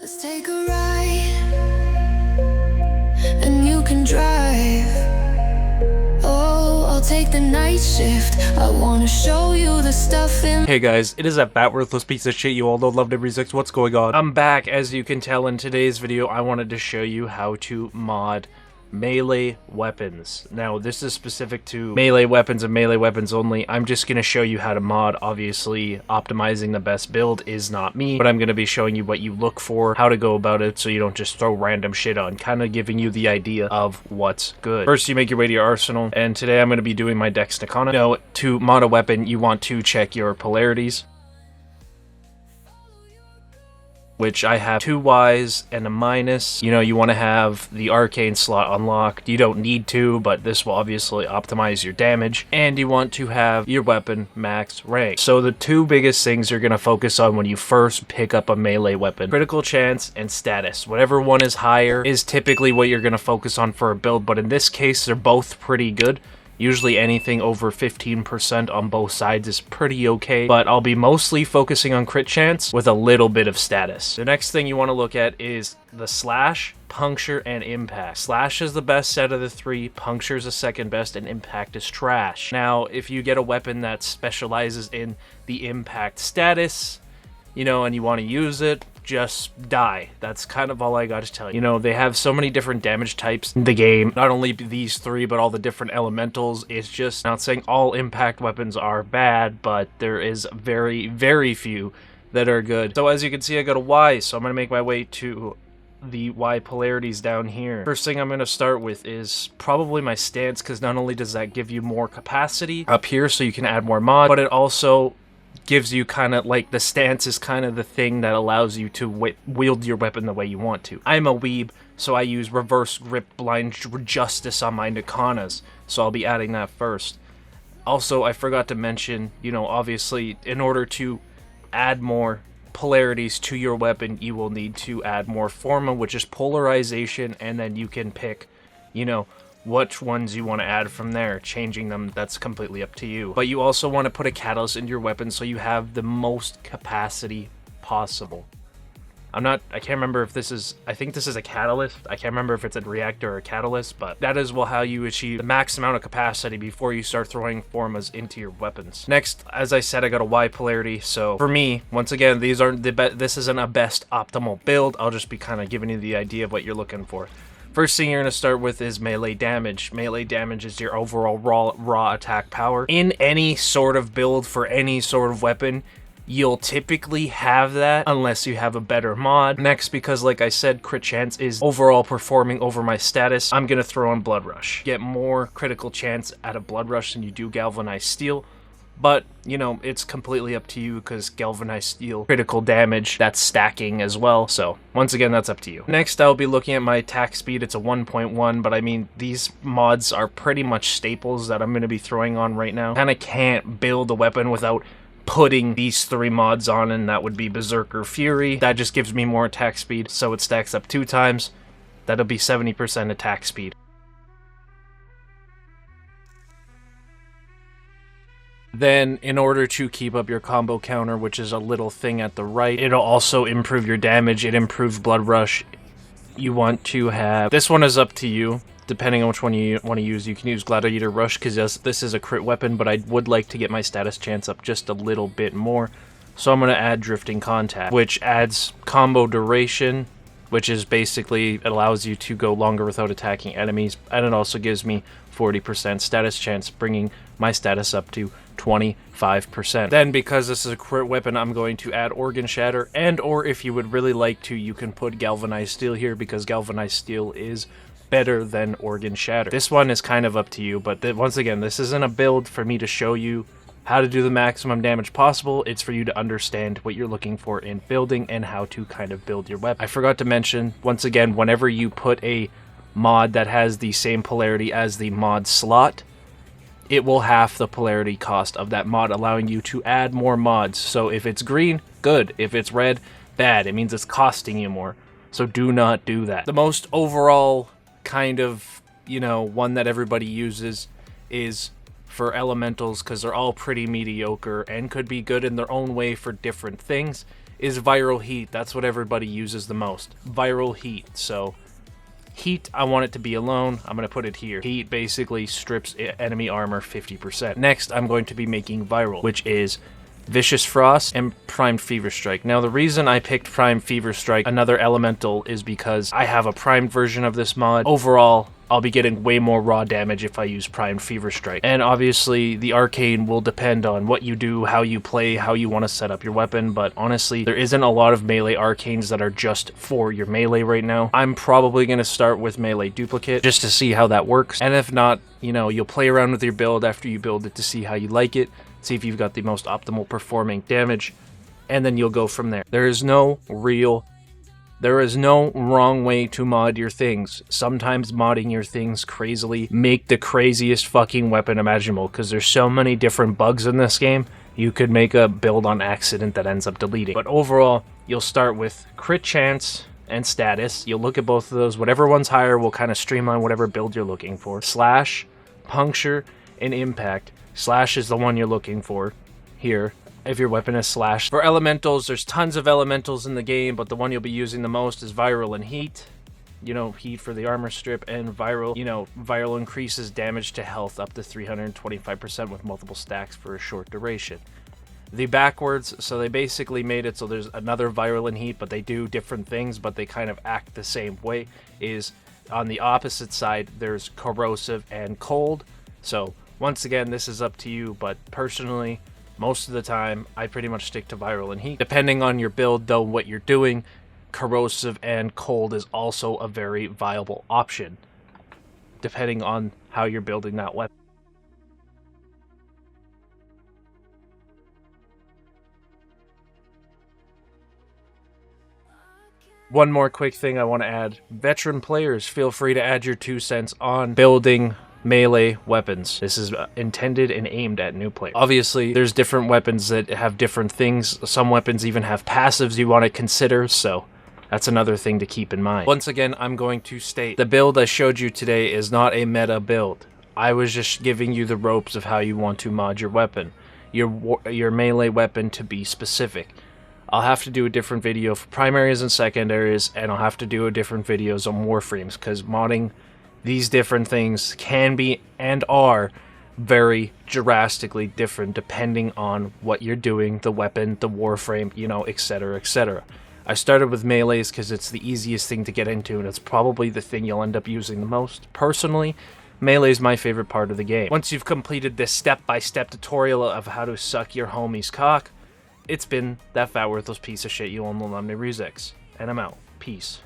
Let's take a ride, and you can drive. Oh, I'll take the night shift. I wanna show you the stuff in. Hey guys, it is that fat worthless piece of shit you all know, loved every six. What's going on? I'm back. As you can tell in today's video, I wanted to show you how to mod melee weapons. Now, this is specific to melee weapons and melee weapons only. I'm just going to show you how to mod. Obviously, optimizing the best build is not me, but I'm going to be showing you what you look for, how to go about it, so you don't just throw random shit on, kind of giving you the idea of what's good. First, you make your way to your arsenal, and today I'm going to be doing my Dex Nakana. Now, to mod a weapon, you want to check your polarities, which I have 2 Ys and a minus. You know, you want to have the arcane slot unlocked. You don't need to, but this will obviously optimize your damage. And you want to have your weapon max rank. So the 2 biggest things you're going to focus on when you first pick up a melee weapon: critical chance and status. Whatever one is higher is typically what you're going to focus on for a build, but in this case, they're both pretty good. Usually anything over 15% on both sides is pretty okay, but I'll be mostly focusing on crit chance with a little bit of status. The next thing you want to look at is the slash, puncture, and impact. Slash is the best set of the 3, puncture is the second best, and impact is trash. Now, if you get a weapon that specializes in the impact status, you know, and you want to use it, just die. That's kind of all I got to tell you. You know, they have so many different damage types in the game. Not only these 3, but all the different elementals. It's just not saying all impact weapons are bad, but there is very, very few that are good. So as you can see, I got a Y, so I'm going to make my way to the Y polarities down here. First thing I'm going to start with is probably my stance, because not only does that give you more capacity up here so you can add more mod, but it also gives you kind of like, the stance is kind of the thing that allows you to wield your weapon the way you want to. I'm a weeb, so I use reverse grip blind justice on my Nakanas, so I'll be adding that first. Also, I forgot to mention, you know, obviously in order to add more polarities to your weapon, you will need to add more forma, which is polarization, and then you can pick, you know, which ones you want to add from there. Changing them, that's completely up to you. But you also want to put a catalyst into your weapon so you have the most capacity possible. I can't remember if this is, I think this is a catalyst. I can't remember if it's a reactor or a catalyst, but that is how you achieve the max amount of capacity before you start throwing formas into your weapons. Next, as I said, I got a Y polarity. So for me, once again, these aren't this isn't a best optimal build. I'll just be kind of giving you the idea of what you're looking for. First thing you're going to start with is melee damage. Melee damage is your overall raw attack power. In any sort of build for any sort of weapon, you'll typically have that unless you have a better mod. Next, because like I said, crit chance is overall performing over my status, I'm going to throw in Blood Rush. Get more critical chance out of Blood Rush than you do Galvanized Steel. But, you know, it's completely up to you, because Galvanized Steel, critical damage, that's stacking as well. So, once again, that's up to you. Next, I'll be looking at my attack speed. It's a 1.1, but I mean, these mods are pretty much staples that I'm going to be throwing on right now. Kind of can't build a weapon without putting these 3 mods on, and that would be Berserker Fury. That just gives me more attack speed, so it stacks up 2 times. That'll be 70% attack speed. Then, in order to keep up your combo counter, which is a little thing at the right, it'll also improve your damage. It improves Blood Rush. You want to have... This one is up to you, depending on which one you want to use. You can use Gladiator Rush, because this is a crit weapon, but I would like to get my status chance up just a little bit more. So I'm going to add Drifting Contact, which adds combo duration, which is basically, it allows you to go longer without attacking enemies, and it also gives me 40% status chance, bringing my status up to 25%. Then, because this is a crit weapon, I'm going to add Organ Shatter, and or if you would really like to, you can put Galvanized Steel here, because Galvanized Steel is better than Organ Shatter. This one is kind of up to you, but once again, this isn't a build for me to show you how to do the maximum damage possible. It's for you to understand what you're looking for in building and how to kind of build your weapon. I forgot to mention, once again, whenever you put a mod that has the same polarity as the mod slot, it will half the polarity cost of that mod, allowing you to add more mods. So if it's green, good. If it's red, bad. It means it's costing you more. So do not do that. The most overall kind of, you know, one that everybody uses is for elementals, because they're all pretty mediocre and could be good in their own way for different things, is viral heat. That's what everybody uses the most. Viral heat. So heat, I want it to be alone. I'm going to put it here. Heat basically strips enemy armor 50%. Next, I'm going to be making viral, which is Vicious Frost and Primed Fever Strike. Now, the reason I picked Primed Fever Strike, another elemental, is because I have a primed version of this mod. Overall, I'll be getting way more raw damage if I use Primed Fever Strike. And obviously, the arcane will depend on what you do, how you play, how you want to set up your weapon, but honestly, there isn't a lot of melee arcanes that are just for your melee right now. I'm probably going to start with Melee Duplicate, just to see how that works. And if not, you know, you'll play around with your build after you build it to see how you like it, see if you've got the most optimal performing damage, and then you'll go from there. There is no wrong way to mod your things. Sometimes modding your things crazily make the craziest fucking weapon imaginable, because there's so many different bugs in this game. You could make a build on accident that ends up deleting. But overall, you'll start with crit chance and status. You'll look at both of those. Whatever one's higher will kind of streamline whatever build you're looking for. Slash, puncture, and impact. Slash is the one you're looking for here, if your weapon is slash. For elementals, there's tons of elementals in the game, but the one you'll be using the most is viral and heat. You know, heat for the armor strip, and viral, you know, viral increases damage to health up to 325% with multiple stacks for a short duration. The backwards, so they basically made it so there's another viral and heat, but they do different things, but they kind of act the same way, is on the opposite side, there's corrosive and cold. So once again, this is up to you, but personally, most of the time, I pretty much stick to viral and heat. Depending on your build, though, what you're doing, corrosive and cold is also a very viable option, depending on how you're building that weapon. One more quick thing I want to add. Veteran players, feel free to add your 2 cents on building melee weapons. This is intended and aimed at new players. Obviously, there's different weapons that have different things. Some weapons even have passives you want to consider, so that's another thing to keep in mind. Once again, I'm going to state, the build I showed you today is not a meta build. I was just giving you the ropes of how you want to mod your weapon, your melee weapon, to be specific. I'll have to do a different video for primaries and secondaries, and I'll have to do a different videos on Warframes, because modding these different things can be and are very drastically different depending on what you're doing, the weapon, the Warframe, you know, etc., etc. I started with melees because it's the easiest thing to get into, and it's probably the thing you'll end up using the most. Personally, melee is my favorite part of the game. Once you've completed this step-by-step tutorial of how to suck your homie's cock, it's been that fat worthless piece of shit you own the Lumney Rezex, and I'm out. Peace.